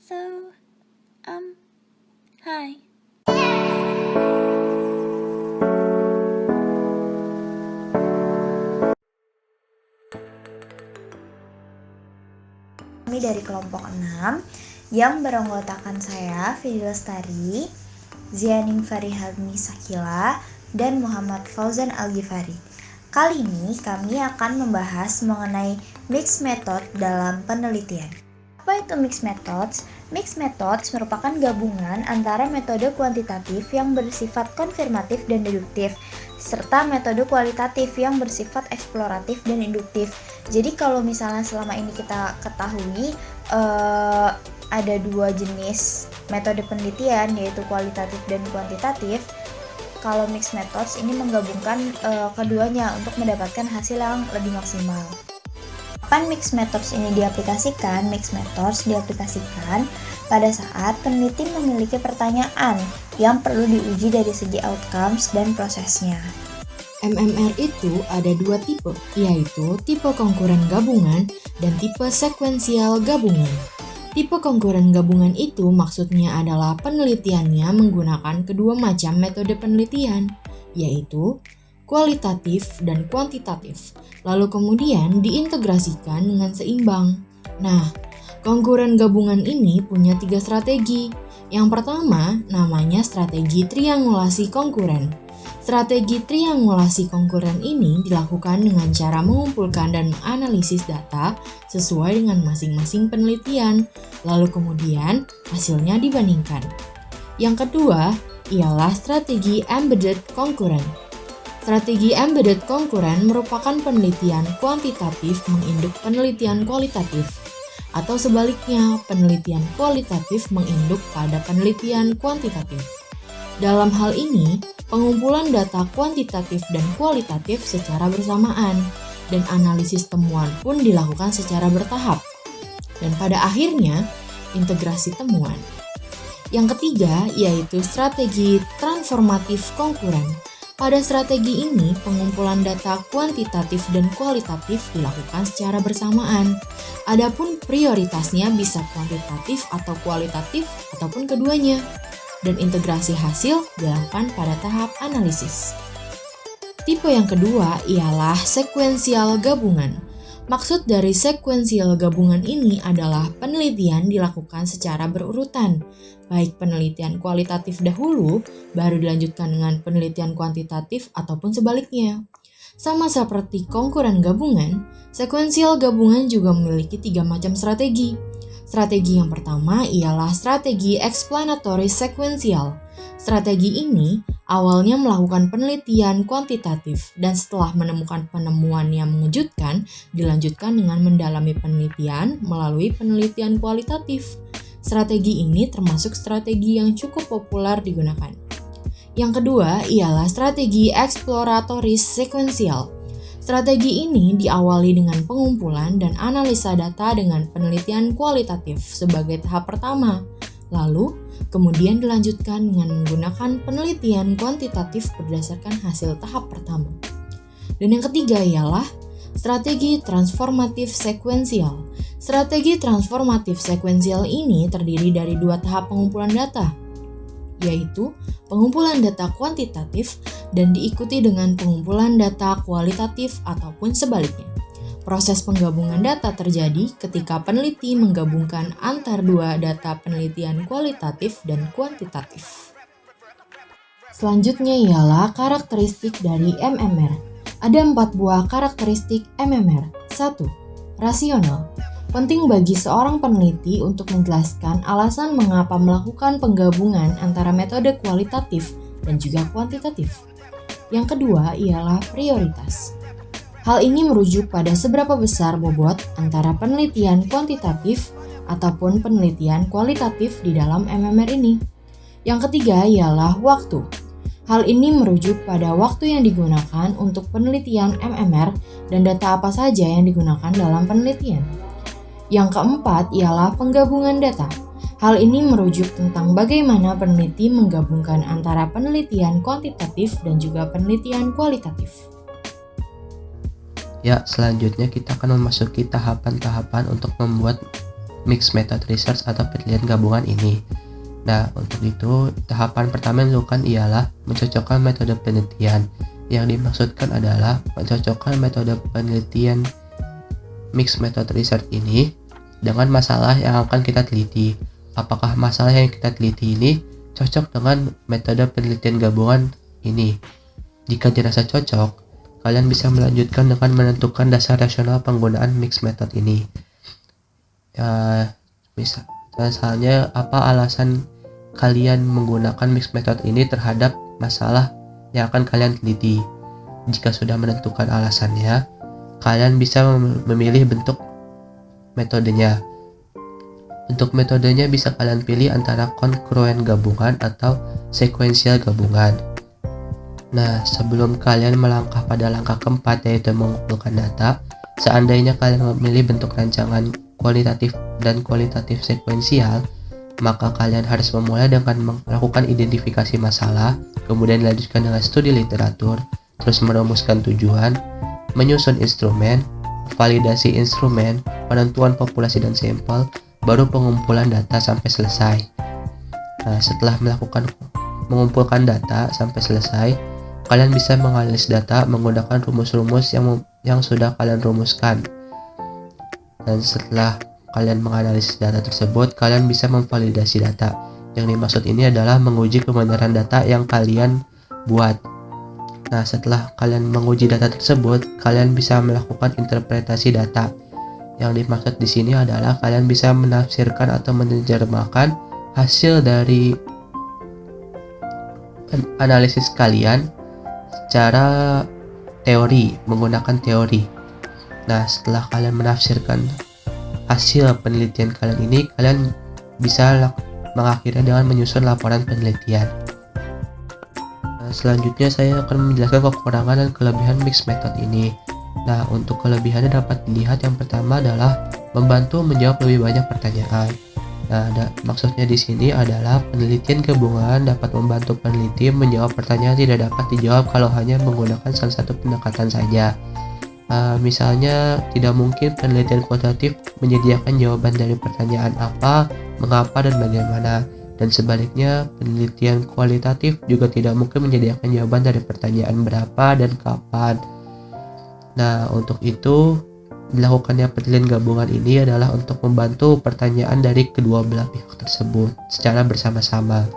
So, hi. Kami dari kelompok 6 yang beranggotakan saya, Fidil Lestari, Zianing Farihami Sakila, dan Muhammad Fauzan Al-Ghifari. Kali ini kami akan membahas mengenai mixed method dalam penelitian. Apa itu mixed methods? Mixed methods merupakan gabungan antara metode kuantitatif yang bersifat konfirmatif dan deduktif, serta metode kualitatif yang bersifat eksploratif dan induktif. Jadi kalau misalnya selama ini kita ketahui ada dua jenis metode penelitian, yaitu kualitatif dan kuantitatif. Kalau mixed methods ini menggabungkan keduanya untuk mendapatkan hasil yang lebih maksimal. Kapan mixed methods ini diaplikasikan? Mixed methods diaplikasikan pada saat peneliti memiliki pertanyaan yang perlu diuji dari segi outcomes dan prosesnya. MMR itu ada dua tipe, yaitu tipe konkuren gabungan dan tipe sekuensial gabungan. Tipe konkuren gabungan itu maksudnya adalah penelitiannya menggunakan kedua macam metode penelitian, yaitu kualitatif dan kuantitatif, lalu kemudian diintegrasikan dengan seimbang. Nah, konkuren gabungan ini punya 3 strategi. Yang pertama namanya strategi triangulasi konkuren. Strategi triangulasi konkuren ini dilakukan dengan cara mengumpulkan dan menganalisis data sesuai dengan masing-masing penelitian, lalu kemudian hasilnya dibandingkan. Yang kedua ialah strategi embedded konkuren. Strategi embedded konkuren merupakan penelitian kuantitatif menginduk penelitian kualitatif, atau sebaliknya penelitian kualitatif menginduk pada penelitian kuantitatif. Dalam hal ini, pengumpulan data kuantitatif dan kualitatif secara bersamaan, dan analisis temuan pun dilakukan secara bertahap. Dan pada akhirnya, integrasi temuan. Yang ketiga yaitu strategi transformatif konkuren. Pada strategi ini, pengumpulan data kuantitatif dan kualitatif dilakukan secara bersamaan. Adapun prioritasnya bisa kuantitatif atau kualitatif ataupun keduanya. Dan integrasi hasil dilakukan pada tahap analisis. Tipe yang kedua ialah sekuensial gabungan. Maksud dari sekuensial gabungan ini adalah penelitian dilakukan secara berurutan, baik penelitian kualitatif dahulu, baru dilanjutkan dengan penelitian kuantitatif ataupun sebaliknya. Sama seperti konkuren gabungan, sekuensial gabungan juga memiliki 3 macam strategi. Strategi yang pertama ialah strategi explanatory sequential. Strategi ini awalnya melakukan penelitian kuantitatif dan setelah menemukan penemuan yang mengejutkan, dilanjutkan dengan mendalami penelitian melalui penelitian kualitatif. Strategi ini termasuk strategi yang cukup populer digunakan. Yang kedua ialah strategi exploratory sequential. Strategi ini diawali dengan pengumpulan dan analisa data dengan penelitian kualitatif sebagai tahap pertama, lalu kemudian dilanjutkan dengan menggunakan penelitian kuantitatif berdasarkan hasil tahap pertama. Dan yang ketiga ialah strategi transformatif sekuensial. Strategi transformatif sekuensial ini terdiri dari 2 tahap pengumpulan data, yaitu pengumpulan data kuantitatif dan diikuti dengan pengumpulan data kualitatif ataupun sebaliknya. Proses penggabungan data terjadi ketika peneliti menggabungkan antar 2 data penelitian kualitatif dan kuantitatif. Selanjutnya ialah karakteristik dari MMR. Ada 4 buah karakteristik MMR. 1. Rasional. Penting bagi seorang peneliti untuk menjelaskan alasan mengapa melakukan penggabungan antara metode kualitatif dan juga kuantitatif. Yang kedua ialah prioritas. Hal ini merujuk pada seberapa besar bobot antara penelitian kuantitatif ataupun penelitian kualitatif di dalam MMR ini. Yang ketiga ialah waktu. Hal ini merujuk pada waktu yang digunakan untuk penelitian MMR dan data apa saja yang digunakan dalam penelitian. Yang keempat ialah penggabungan data. Hal ini merujuk tentang bagaimana peneliti menggabungkan antara penelitian kuantitatif dan juga penelitian kualitatif. Ya, selanjutnya kita akan memasuki tahapan-tahapan untuk membuat mixed method research atau penelitian gabungan ini. Nah, untuk itu, tahapan pertama yang dilakukan ialah mencocokkan metode penelitian. Yang dimaksudkan adalah mencocokkan metode penelitian mixed method research ini dengan masalah yang akan kita teliti. Apakah masalah yang kita teliti ini cocok dengan metode penelitian gabungan ini? Jika dirasa cocok, kalian bisa melanjutkan dengan menentukan dasar rasional penggunaan mixed method ini. Misalnya, apa alasan kalian menggunakan mixed method ini terhadap masalah yang akan kalian teliti? Jika sudah menentukan alasannya, kalian bisa memilih bentuk metodenya. Bentuk metodenya bisa kalian pilih antara kongruen gabungan atau sekuensial gabungan. Nah, sebelum kalian melangkah pada langkah keempat, yaitu mengumpulkan data, seandainya kalian memilih bentuk rancangan kualitatif dan kualitatif sekuensial, maka kalian harus memulai dengan melakukan identifikasi masalah, kemudian dilanjutkan dengan studi literatur, terus merumuskan tujuan, menyusun instrumen, validasi instrumen, penentuan populasi dan sampel, baru pengumpulan data sampai selesai. Nah, setelah mengumpulkan data sampai selesai, kalian bisa menganalisis data menggunakan rumus-rumus yang sudah kalian rumuskan. Dan setelah kalian menganalisis data tersebut, kalian bisa memvalidasi data. Yang dimaksud ini adalah menguji kebenaran data yang kalian buat. Nah, setelah kalian menguji data tersebut, kalian bisa melakukan interpretasi data. Yang dimaksud di sini adalah kalian bisa menafsirkan atau menerjemahkan hasil dari analisis kalian secara teori, menggunakan teori. Nah, setelah kalian menafsirkan hasil penelitian kalian ini, kalian bisa mengakhirinya dengan menyusun laporan penelitian. Nah, selanjutnya saya akan menjelaskan kekurangan dan kelebihan mixed method ini. Nah, untuk kelebihannya dapat dilihat yang pertama adalah membantu menjawab lebih banyak pertanyaan. Nah, maksudnya di sini adalah penelitian gabungan dapat membantu peneliti menjawab pertanyaan yang tidak dapat dijawab kalau hanya menggunakan salah satu pendekatan saja. Misalnya, tidak mungkin penelitian kualitatif menyediakan jawaban dari pertanyaan apa, mengapa, dan bagaimana. Dan sebaliknya, penelitian kualitatif juga tidak mungkin menyediakan jawaban dari pertanyaan berapa dan kapan. Nah, untuk itu, dilakukannya penelitian gabungan ini adalah untuk membantu pertanyaan dari kedua belah pihak tersebut secara bersama-sama.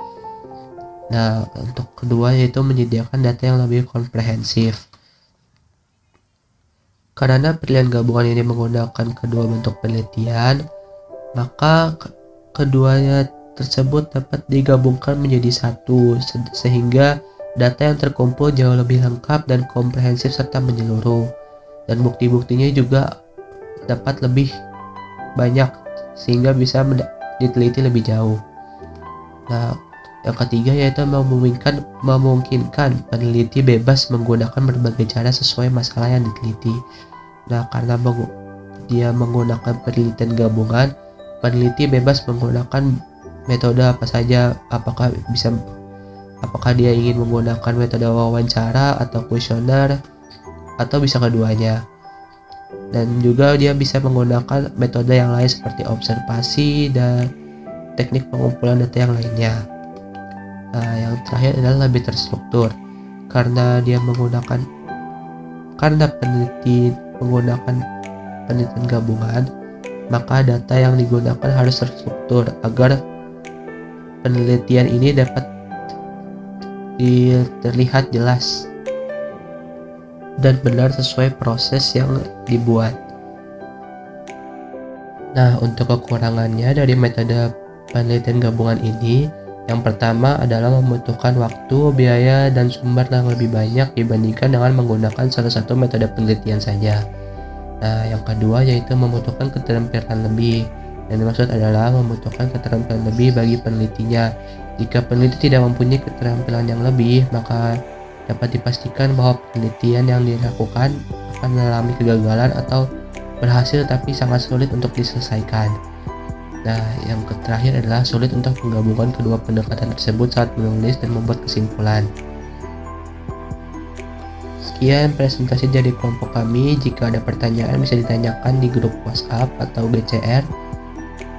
Nah, untuk kedua yaitu menyediakan data yang lebih komprehensif. Karena penelitian gabungan ini menggunakan kedua bentuk penelitian, maka keduanya tersebut dapat digabungkan menjadi satu, sehingga data yang terkumpul jauh lebih lengkap dan komprehensif serta menyeluruh. Dan bukti-buktinya juga dapat lebih banyak sehingga bisa diteliti lebih jauh. Nah, yang ketiga yaitu memungkinkan peneliti bebas menggunakan berbagai cara sesuai masalah yang diteliti. Nah, karena dia menggunakan penelitian gabungan, peneliti bebas menggunakan metode apa saja. Apakah dia ingin menggunakan metode wawancara atau kuesioner, atau bisa keduanya. Dan juga dia bisa menggunakan metode yang lain seperti observasi dan teknik pengumpulan data yang lainnya. Nah, yang terakhir adalah lebih terstruktur. Karena peneliti menggunakan penelitian gabungan, maka data yang digunakan harus terstruktur agar penelitian ini dapat terlihat jelas dan benar sesuai proses yang dibuat. Nah, untuk kekurangannya dari metode penelitian gabungan ini, yang pertama adalah membutuhkan waktu, biaya, dan sumber yang lebih banyak dibandingkan dengan menggunakan salah satu metode penelitian saja. Nah, yang kedua yaitu membutuhkan keterampilan lebih. Yang dimaksud adalah membutuhkan keterampilan lebih bagi penelitinya. Jika peneliti tidak mempunyai keterampilan yang lebih, maka dapat dipastikan bahwa penelitian yang dilakukan akan mengalami kegagalan atau berhasil tapi sangat sulit untuk diselesaikan. Nah, yang terakhir adalah sulit untuk menggabungkan kedua pendekatan tersebut saat menulis dan membuat kesimpulan. Sekian presentasi dari kelompok kami. Jika ada pertanyaan bisa ditanyakan di grup WhatsApp atau BCR.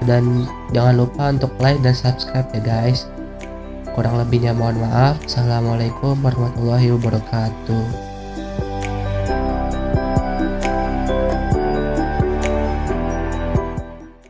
Dan jangan lupa untuk like dan subscribe ya guys. Kurang lebihnya mohon maaf. Assalamualaikum warahmatullahi wabarakatuh.